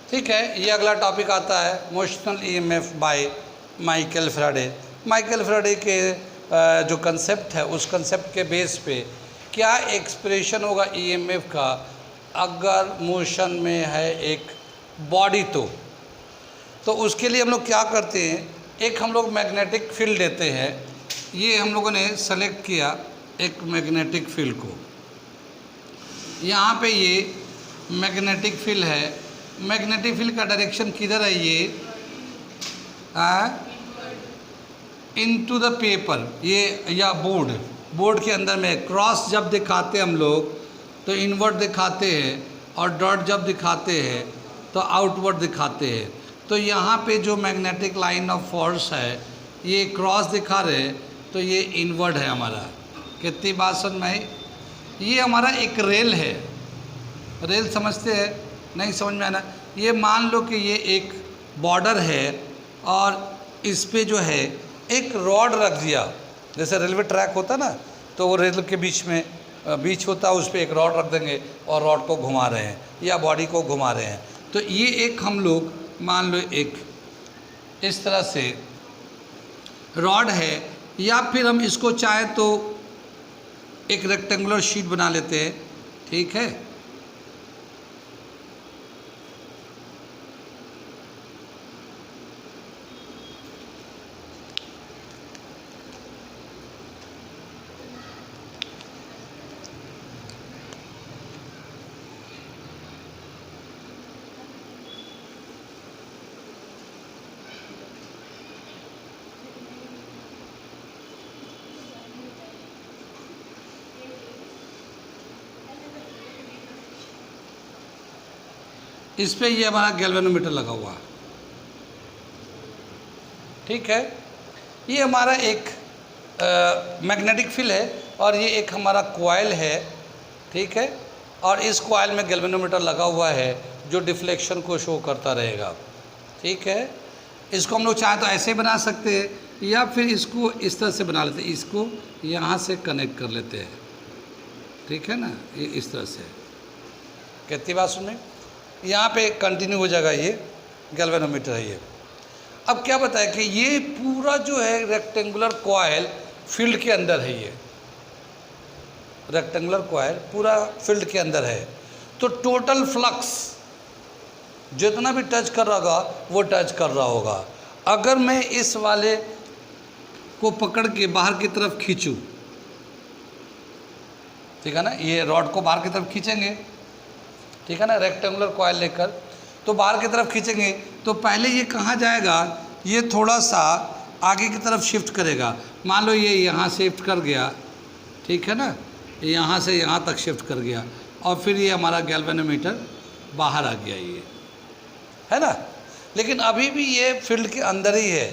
ठीक है, ये अगला टॉपिक आता है motional EMF by Michael Faraday. Michael Faraday के जो कंसेप्ट है उस कंसेप्ट के बेस पे क्या एक्सप्रेशन होगा ईएमएफ का अगर मोशन में है एक बॉडी। तो उसके लिए हम लोग क्या करते हैं, एक हम लोग मैग्नेटिक फील्ड लेते हैं। ये हम लोगों ने सेलेक्ट किया एक मैग्नेटिक फील्ड को, यहाँ पे ये मैग्नेटिक फील्ड है। मैग्नेटिक फील्ड का डायरेक्शन किधर है, ये इनटू द पेपर, ये या बोर्ड के अंदर में। क्रॉस जब दिखाते हैं हम लोग तो इनवर्ड दिखाते हैं, और डॉट जब दिखाते हैं तो आउटवर्ड दिखाते हैं। तो यहाँ पे जो मैग्नेटिक लाइन ऑफ फोर्स है ये क्रॉस दिखा रहे हैं, तो ये इनवर्ड है हमारा। कितनी बात समझ में आई? ये हमारा एक रेल है। रेल समझते हैं? नहीं समझ में आना। ये मान लो कि ये एक बॉर्डर है और इस पे जो है एक रॉड रख दिया, जैसे रेलवे ट्रैक होता ना, तो वो रेल के बीच होता है, उस पर एक रॉड रख देंगे और रॉड को घुमा रहे हैं या बॉडी को घुमा रहे हैं। तो ये एक हम लोग मान लो एक इस तरह से रॉड है, या फिर हम इसको चाहे तो एक रेक्टेंगुलर शीट बना लेते हैं। ठीक है, इस पे ये हमारा गैल्वेनोमीटर लगा हुआ है। ठीक है, ये हमारा एक मैग्नेटिक फील्ड है और ये एक हमारा कॉइल है। ठीक है, और इस कॉइल में गैल्वेनोमीटर लगा हुआ है जो डिफ्लेक्शन को शो करता रहेगा। ठीक है, इसको हम लोग चाहे तो ऐसे बना सकते हैं या फिर इसको इस तरह से बना लेते हैं, इसको यहाँ से कनेक्ट कर लेते हैं। ठीक है ना, ये इस तरह से। कितनी बात सुनने, यहाँ पे कंटिन्यू हो जाएगा, ये गैल्वेनोमीटर है ये। अब क्या बताया कि ये पूरा जो है रेक्टेंगुलर कॉइल फील्ड के अंदर है। ये रेक्टेंगुलर कॉइल पूरा फील्ड के अंदर है। तो टोटल फ्लक्स जितना भी टच कर रहा होगा वो टच कर रहा होगा। अगर मैं इस वाले को पकड़ के बाहर की तरफ खींचूँ, ठीक है ना, ये रॉड को बाहर की तरफ खींचेंगे, ठीक है ना, रेक्टेंगुलर कॉइल लेकर तो बाहर की तरफ खींचेंगे तो पहले ये कहाँ जाएगा, ये थोड़ा सा आगे की तरफ शिफ्ट करेगा। मान लो ये यहाँ शिफ्ट कर गया, ठीक है ना, यहाँ से यहाँ तक शिफ्ट कर गया और फिर ये हमारा गैल्वेनोमीटर बाहर आ गया, ये है ना। लेकिन अभी भी ये फील्ड के अंदर ही है।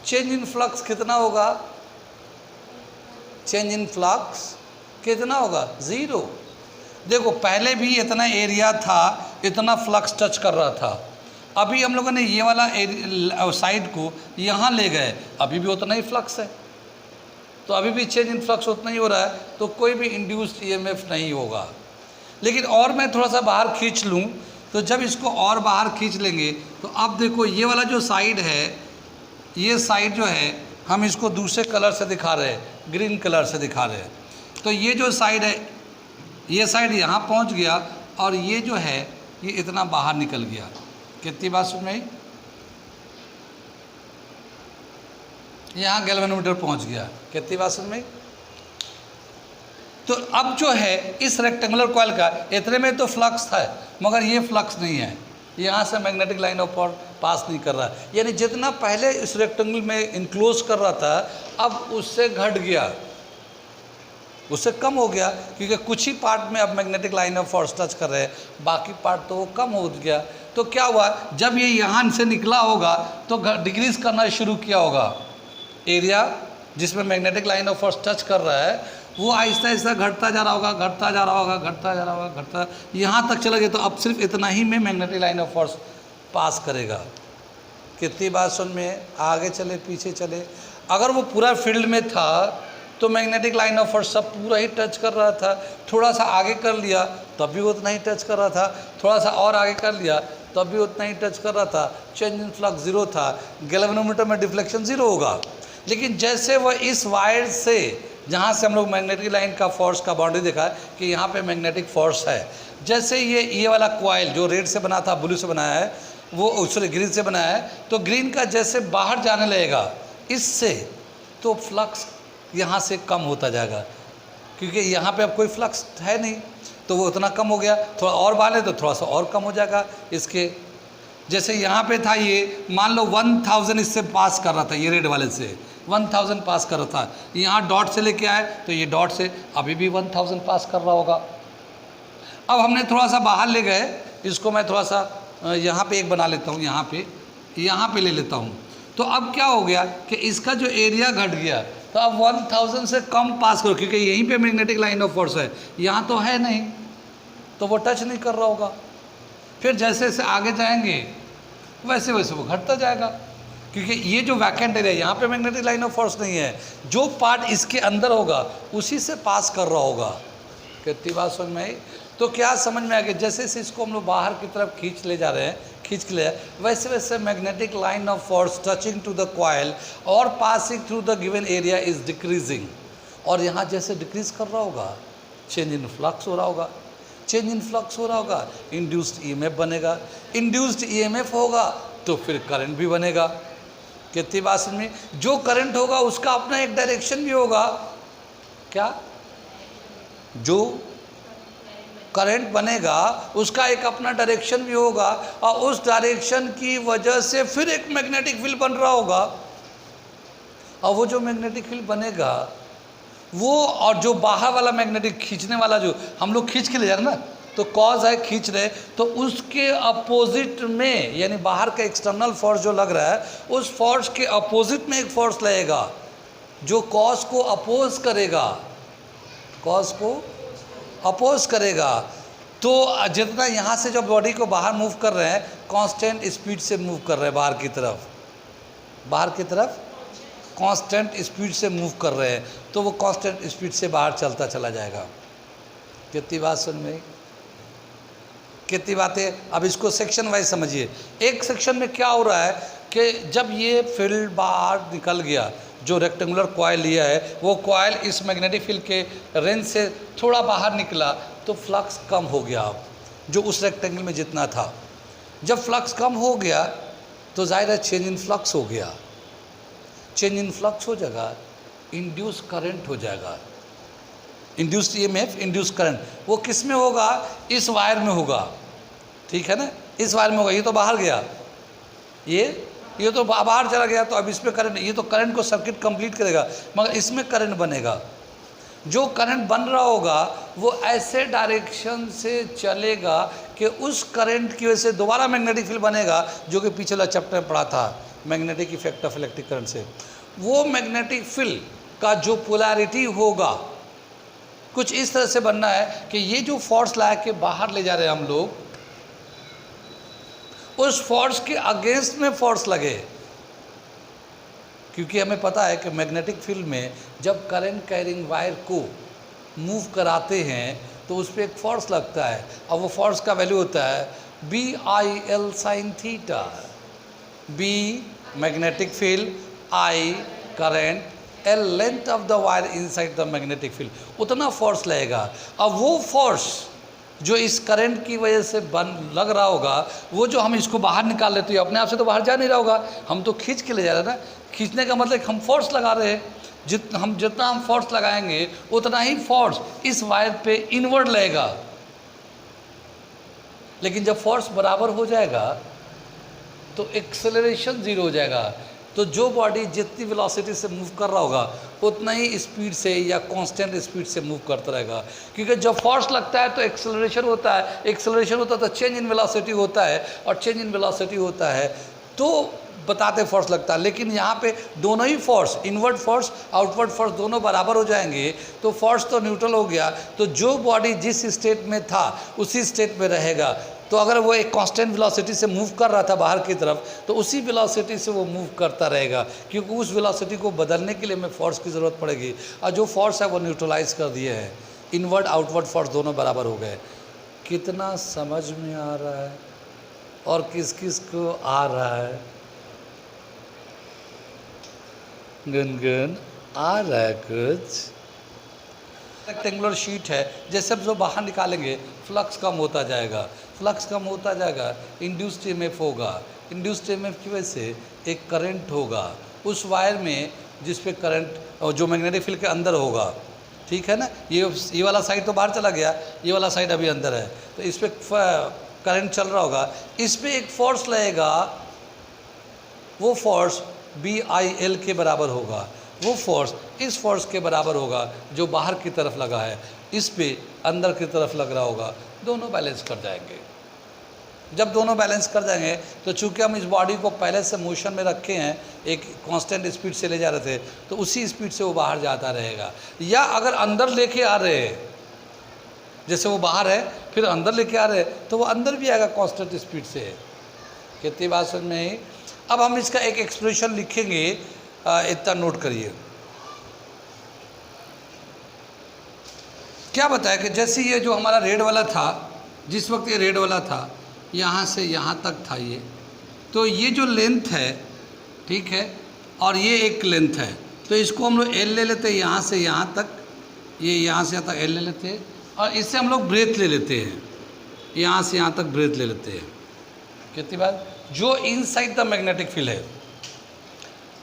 चेंज इन फ्लक्स कितना होगा, चेंज इन फ्लक्स कितना होगा, ज़ीरो। देखो पहले भी इतना एरिया था, इतना फ्लक्स टच कर रहा था। अभी हम लोगों ने ये वाला साइड को यहाँ ले गए, अभी भी उतना ही फ्लक्स है। तो अभी भी चेंज इन फ्लक्स उतना ही हो रहा है, तो कोई भी इंड्यूस्ड ईएमएफ नहीं होगा। लेकिन और मैं थोड़ा सा बाहर खींच लूँ, तो जब इसको और बाहर खींच लेंगे तो अब देखो ये वाला जो साइड है, ये साइड जो है हम इसको दूसरे कलर से दिखा रहे हैं, ग्रीन कलर से दिखा रहे हैं। तो ये जो साइड है, ये साइड यहाँ पहुँच गया और ये जो है ये इतना बाहर निकल गया। कितनी बात सुन में, यहाँ गैल्वेनोमीटर पहुँच गया। कितनी बात सुन में। तो अब जो है इस रेक्टेंगुलर कॉइल का इतने में तो फ्लक्स था, मगर ये फ्लक्स नहीं है, यहाँ से मैग्नेटिक लाइन ऑफ पास नहीं कर रहा। यानी जितना पहले इस रेक्टेंगल में इनक्लोज कर रहा था अब उससे घट गया, उससे कम हो गया, क्योंकि कुछ ही पार्ट में अब magnetic line of force touch कर रहे हैं, बाकी पार्ट तो वो कम हो गया। तो क्या हुआ, जब ये यहाँ से निकला होगा तो डिक्रीज करना शुरू किया होगा। एरिया जिसमें magnetic line of force touch कर रहा है वो आहिस्ता आहिस्ता घटता जा रहा होगा, घटता जा रहा होगा, घटता जा रहा होगा, घटता यहाँ तक चला गया। तो अब सिर्फ इतना ही में magnetic line of force pass करेगा। कितनी बात सुन में, आगे चले पीछे चले, अगर वो पूरा फील्ड में था तो मैग्नेटिक लाइन ऑफ फोर्स सब पूरा ही टच कर रहा था। थोड़ा सा आगे कर लिया तब भी उतना ही टच कर रहा था, थोड़ा सा और आगे कर लिया तब भी उतना ही टच कर रहा था, चेंज इन फ्लक्स जीरो था, गैल्वेनोमीटर में डिफ्लेक्शन जीरो होगा। लेकिन जैसे वह इस वायर से, जहाँ से हम लोग मैग्नेटिक लाइन का फोर्स का बाउंड्री देखा है कि यहाँ पे मैग्नेटिक फोर्स है, जैसे ये वाला कॉइल जो रेड से बना था ब्लू से बनाया है, वो सॉरी ग्रीन से बनाया है, तो ग्रीन का जैसे बाहर जाने लगेगा इससे, तो फ्लक्स यहाँ से कम होता जाएगा, क्योंकि यहाँ पे अब कोई फ्लक्स है नहीं, तो वो उतना कम हो गया। थोड़ा और बाहर है तो थोड़ा सा और कम हो जाएगा इसके। जैसे यहाँ पे था ये, मान लो 1000 इससे पास कर रहा था, ये रेड वाले से 1000 पास कर रहा था, यहाँ डॉट से लेके आए तो ये डॉट से अभी भी 1000 पास कर रहा होगा। अब हमने थोड़ा सा बाहर ले गए इसको, मैं थोड़ा सा यहाँ पे एक बना लेता हूँ, यहाँ पे ले लेता हूँ। तो अब क्या हो गया कि इसका जो एरिया घट गया, तो अब 1000 से कम पास करो, क्योंकि यहीं पे मैग्नेटिक लाइन ऑफ फोर्स है, यहाँ तो है नहीं, तो वो टच नहीं कर रहा होगा। फिर जैसे जैसे आगे जाएंगे वैसे वैसे वो घटता जाएगा, क्योंकि ये जो वैकेंट एरिया यहाँ पे मैग्नेटिक लाइन ऑफ फोर्स नहीं है, जो पार्ट इसके अंदर होगा उसी से पास कर रहा होगा। कितनी बात समझ में आई? तो क्या समझ में आ गया? जैसे जैसे इसको हम लोग बाहर की तरफ खींच ले जा रहे हैं, खींच के ले, वैसे वैसे magnetic line of force touching to the coil और passing through the given area is decreasing. और यहाँ जैसे डिक्रीज कर रहा होगा, चेंज इन फ्लक्स हो रहा होगा, चेंज इन फ्लक्स हो रहा होगा, इंड्यूस्ड ईएमएफ बनेगा, इंड्यूस्ड ईएमएफ होगा तो फिर करंट भी बनेगा। कितनी बात समझ में? जो करंट होगा उसका अपना एक डायरेक्शन भी होगा। क्या? जो करंट बनेगा उसका एक अपना डायरेक्शन भी होगा, और उस डायरेक्शन की वजह से फिर एक मैग्नेटिक फील्ड बन रहा होगा। और वो जो मैग्नेटिक फील्ड बनेगा वो, और जो बाहर वाला मैग्नेटिक खींचने वाला जो हम लोग खींच के ले जा रहे ना, तो कॉज है खींच रहे, तो उसके अपोजिट में, यानी बाहर का एक्सटर्नल फोर्स जो लग रहा है उस फोर्स के अपोजिट में एक फोर्स लगेगा जो कॉज को अपोज करेगा, कॉज को अपोज करेगा। तो जितना यहाँ से जो बॉडी को बाहर मूव कर रहे हैं, कांस्टेंट स्पीड से मूव कर रहे हैं बाहर की तरफ कांस्टेंट स्पीड से मूव कर रहे हैं, तो वो कांस्टेंट स्पीड से बाहर चलता चला जाएगा। कितनी बात सुन में? कितनी बातें? अब इसको सेक्शन वाइज समझिए। एक सेक्शन में क्या हो रहा है कि जब ये फील्ड बाहर निकल गया, जो रेक्टेंगुलर कॉइल लिया है वो कॉइल इस मैग्नेटिक फील्ड के रेंज से थोड़ा बाहर निकला, तो फ्लक्स कम हो गया अब जो उस रेक्टेंगल में जितना था। जब फ्लक्स कम हो गया तो जाहिर है चेंज इन फ्लक्स हो गया, चेंज इन फ्लक्स हो जाएगा, इंड्यूस करंट हो जाएगा, इंड्यूस्ड ईएमएफ, इंड्यूस करंट। वो किस में होगा? इस वायर में होगा, ठीक है ना, इस वायर में होगा। ये तो बाहर गया, ये तो बाहर चला गया, तो अब इसमें करंट, ये तो करंट को सर्किट कंप्लीट करेगा, मगर इसमें करंट बनेगा। जो करंट बन रहा होगा वो ऐसे डायरेक्शन से चलेगा कि उस करंट की वजह से दोबारा मैग्नेटिक फील्ड बनेगा, जो कि पिछले वाला चैप्टर में पढ़ा था, magnetic effect of electric current से। वो मैग्नेटिक फील्ड का जो पोलैरिटी होगा कुछ इस तरह से बनना है कि ये जो फोर्स ला के बाहर ले जा रहे हैं हम लोग, उस फोर्स के अगेंस्ट में फोर्स लगे, क्योंकि हमें पता है कि मैग्नेटिक फील्ड में जब करंट कैरिंग वायर को मूव कराते हैं तो उस पर एक फोर्स लगता है, और वो फोर्स का वैल्यू होता है BIL sin theta. B magnetic field, I current, L length of the wire inside the magnetic field, उतना फोर्स लगेगा। अब वो फोर्स जो इस करंट की वजह से लग रहा होगा, वो जो हम इसको बाहर निकाल लेते हैं, अपने आप से तो बाहर जा नहीं रहा होगा, हम तो खींच के ले जा रहे हैं ना। खींचने का मतलब हम फोर्स लगा रहे हैं, जितना हम फोर्स लगाएंगे उतना ही फोर्स इस वायर पे इनवर्ड लगेगा। लेकिन जब फोर्स बराबर हो जाएगा तो एक्सेलरेशन जीरो हो जाएगा। तो जो बॉडी जितनी वेलोसिटी से मूव कर रहा होगा उतना ही स्पीड से या कांस्टेंट स्पीड से मूव करता रहेगा, क्योंकि जब फोर्स लगता है तो एक्सेलरेशन होता है, एक्सेलरेशन होता है तो चेंज इन वेलोसिटी होता है, और चेंज इन वेलोसिटी होता है तो बताते फोर्स लगता है। लेकिन यहाँ पे दोनों ही force, inward force outward force दोनों बराबर हो जाएंगे तो फोर्स तो न्यूट्रल हो गया, तो जो बॉडी जिस स्टेट में था उसी स्टेट में रहेगा। तो अगर वो एक कांस्टेंट वेलोसिटी से मूव कर रहा था बाहर की तरफ, तो उसी वेलोसिटी से वो मूव करता रहेगा, क्योंकि उस वेलोसिटी को बदलने के लिए हमें फोर्स की ज़रूरत पड़ेगी, और जो फोर्स है वो न्यूट्रलाइज कर दिए हैं, इनवर्ड आउटवर्ड फोर्स दोनों बराबर हो गए। कितना समझ में आ रहा है? और किस किस को आ रहा है? गुनगुन आ रहा है कुछ? रेक्टेंगुलर शीट है, जैसे हम जो बाहर निकालेंगे फ्लक्स कम होता जाएगा, फ्लक्स कम होता जाएगा, इंड्यूस्ड ईएमएफ होगा, इंड्यूस्ड ईएमएफ की वजह से एक करंट होगा उस वायर में जिस पे करंट और जो मैग्नेटिक फील्ड के अंदर होगा, ठीक है ना। ये वाला साइड तो बाहर चला गया, ये वाला साइड अभी अंदर है, तो इस पर करंट चल रहा होगा, इस पर एक फोर्स लगेगा, वो फोर्स BIL के बराबर होगा, वो फोर्स इस फोर्स के बराबर होगा जो बाहर की तरफ लगा है, इस पे अंदर की तरफ लग रहा होगा, दोनों बैलेंस कर जाएंगे। जब दोनों बैलेंस कर जाएंगे तो चूंकि हम इस बॉडी को पहले से मोशन में रखे हैं, एक कांस्टेंट स्पीड से ले जा रहे थे, तो उसी स्पीड से वो बाहर जाता रहेगा। या अगर अंदर लेके आ रहे हैं, जैसे वो बाहर है फिर अंदर लेके आ रहे हैं, तो वो अंदर भी आएगा कांस्टेंट स्पीड से। कितनी बात समझ में आई? अब हम इसका एक एक्सप्रेशन लिखेंगे, इतना नोट करिए। क्या बताया कि जैसे ये जो हमारा रेड वाला था, जिस वक्त ये रेड वाला था यहाँ से यहाँ तक था ये, तो ये जो लेंथ है, ठीक है, और ये एक लेंथ है, तो इसको हम लोग L ले लेते हैं यहाँ से यहाँ तक, ये यहाँ से यहाँ तक L ले लेते हैं, और इससे हम लोग ब्रेथ ले लेते हैं, यहाँ से यहाँ तक ब्रेथ ले लेते हैं। कितनी बार? जो इनसाइड द मैग्नेटिक फील्ड है।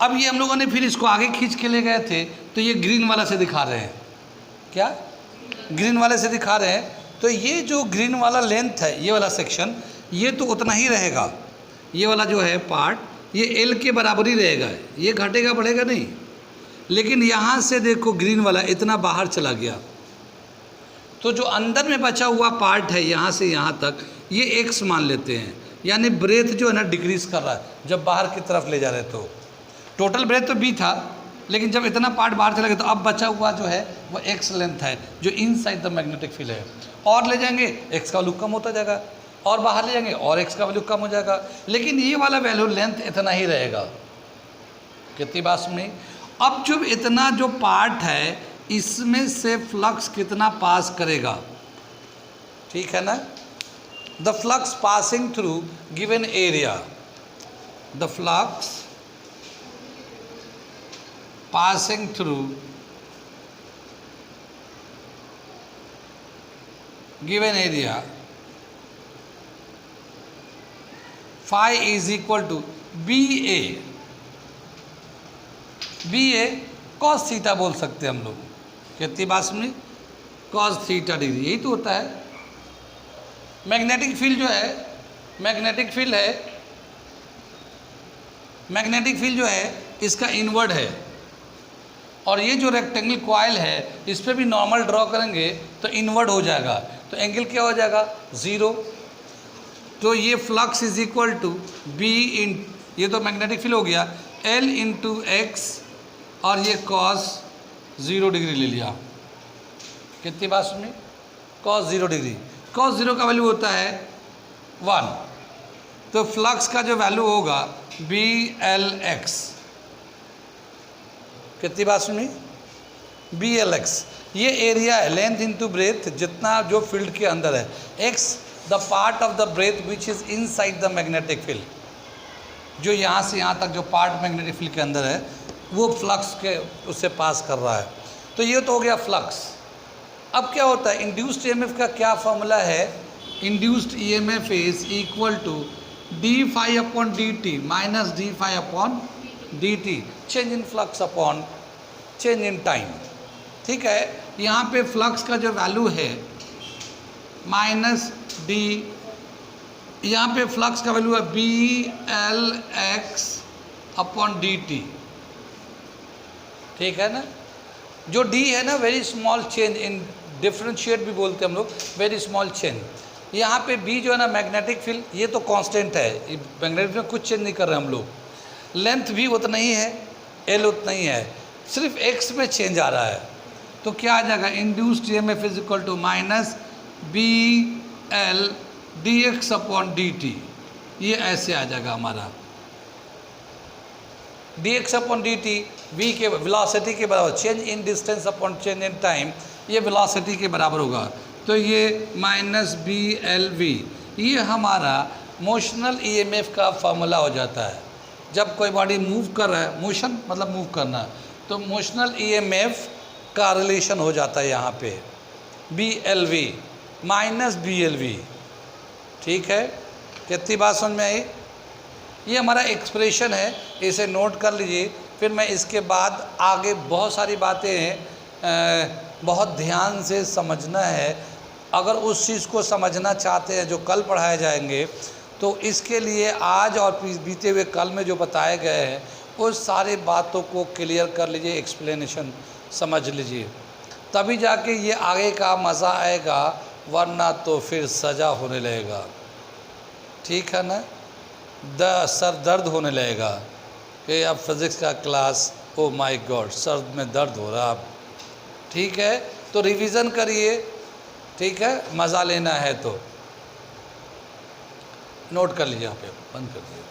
अब ये हम लोगों ने फिर इसको आगे खींच के ले गए थे, तो ये ग्रीन वाला से दिखा रहे हैं, क्या ग्रीन वाले से दिखा रहे हैं, तो ये जो ग्रीन वाला लेंथ है, ये वाला सेक्शन, ये तो उतना ही रहेगा, ये वाला जो है पार्ट ये L के बराबर ही रहेगा, ये घटेगा बढ़ेगा नहीं। लेकिन यहाँ से देखो ग्रीन वाला इतना बाहर चला गया, तो जो अंदर में बचा हुआ पार्ट है यहाँ से यहाँ तक, ये x मान लेते हैं, यानी ब्रेथ जो है ना डिक्रीज कर रहा है जब बाहर की तरफ ले जा रहे। तो टोटल ब्रेथ तो B था, लेकिन जब इतना पार्ट बाहर चला गया तो अब बचा हुआ जो है वो x लेंथ है जो इनसाइड द मैग्नेटिक फील्ड है। और ले जाएंगे x का वैल्यू कम होता जाएगा, और बाहर ले जाएंगे और x का वैल्यू कम हो जाएगा, लेकिन ये वाला वैल्यू लेंथ इतना ही रहेगा। कितनी बात सुनी? अब जो इतना जो पार्ट है इसमें से फ्लक्स कितना पास करेगा, ठीक है ना। The flux passing through given area, the flux passing through given area phi is equal to BA, BA cos theta बोल सकते हैं हम लोग। कितनी बात सुनी? cos थीटा डिग्री, यही तो होता है। मैग्नेटिक फील्ड जो है, मैग्नेटिक फील्ड है, मैग्नेटिक फील्ड जो है इसका इनवर्ड है, और ये जो रेक्टेंगल कॉइल है इस पर भी नॉर्मल ड्रॉ करेंगे तो इनवर्ड हो जाएगा, तो एंगल क्या हो जाएगा? 0। तो ये flux is equal to B in, ये तो मैग्नेटिक फील्ड हो गया, L इंटू एक्स, और ये cos 0 डिग्री ले लिया। कितनी बात सुनी? cos 0 डिग्री, cos 0 का वैल्यू होता है 1, तो फ्लक्स का जो वैल्यू होगा BLX। कितनी बात सुनी? BLX, ये एरिया है, लेंथ इनटू ब्रेथ, जितना जो फील्ड के अंदर है, x the part of the breadth which is inside the magnetic field, जो यहाँ से यहाँ तक जो पार्ट मैग्नेटिक फील्ड के अंदर है वो फ्लक्स के उससे पास कर रहा है। तो ये तो हो गया फ्लक्स। अब क्या होता है? इंड्यूस्ड ईएमएफ का क्या फॉर्मूला है? Induced EMF is equal to d∅ upon dt minus d∅ upon dt, change in flux upon change in time. ठीक है, यहाँ पे फ्लक्स का जो वैल्यू है माइनस डी, यहाँ पे फ्लक्स का वैल्यू है BLX अपॉन dt। ठीक है ना, जो D है ना, very small change in, differentiate भी बोलते हैं हम लोग, वेरी स्मॉल चेंज। यहाँ पे B जो है ना मैग्नेटिक फील्ड, ये तो कांस्टेंट है, मैग्नेटिक फील्ड कुछ चेंज नहीं कर रहे हम लोग, लेंथ भी उतना ही है, L उतना ही है, सिर्फ x में चेंज आ रहा है। तो क्या आ जाएगा? Induced EMF is equal to minus BL dx upon dt, ये ऐसे आ जाएगा हमारा। dx अपॉन dt v के वेलोसिटी के बराबर, change in distance upon change in time, ये वेलोसिटी के बराबर होगा। तो ये माइनस BLV, ये हमारा मोशनल ईएमएफ का फॉर्मूला हो जाता है। जब कोई बॉडी मूव कर रहा है, मोशन मतलब मूव करना, तो मोशनल ईएमएफ का रिलेशन हो जाता है यहाँ पे BLV माइनस BLV। ठीक है, कितनी बात समझ में आई? ये हमारा एक्सप्रेशन है, इसे नोट कर लीजिए। फिर मैं इसके बाद आगे बहुत सारी बातें हैं, बहुत ध्यान से समझना है। अगर उस चीज़ को समझना चाहते हैं जो कल पढ़ाए जाएंगे, तो इसके लिए आज और बीते हुए कल में जो बताए गए हैं उस सारी बातों को क्लियर कर लीजिए, एक्सप्लेनेशन समझ लीजिए, तभी जाके ये आगे का मज़ा आएगा, वरना तो फिर सज़ा होने लगेगा। ठीक है ना? सर दर्द होने लगेगा कि अब फिज़िक्स का class, oh my God, sir में दर्द हो रहा अब। ठीक है, तो रिवीज़न करिए। ठीक है, मज़ा लेना है तो नोट कर लीजिए, यहाँ पे बंद कर दीजिए।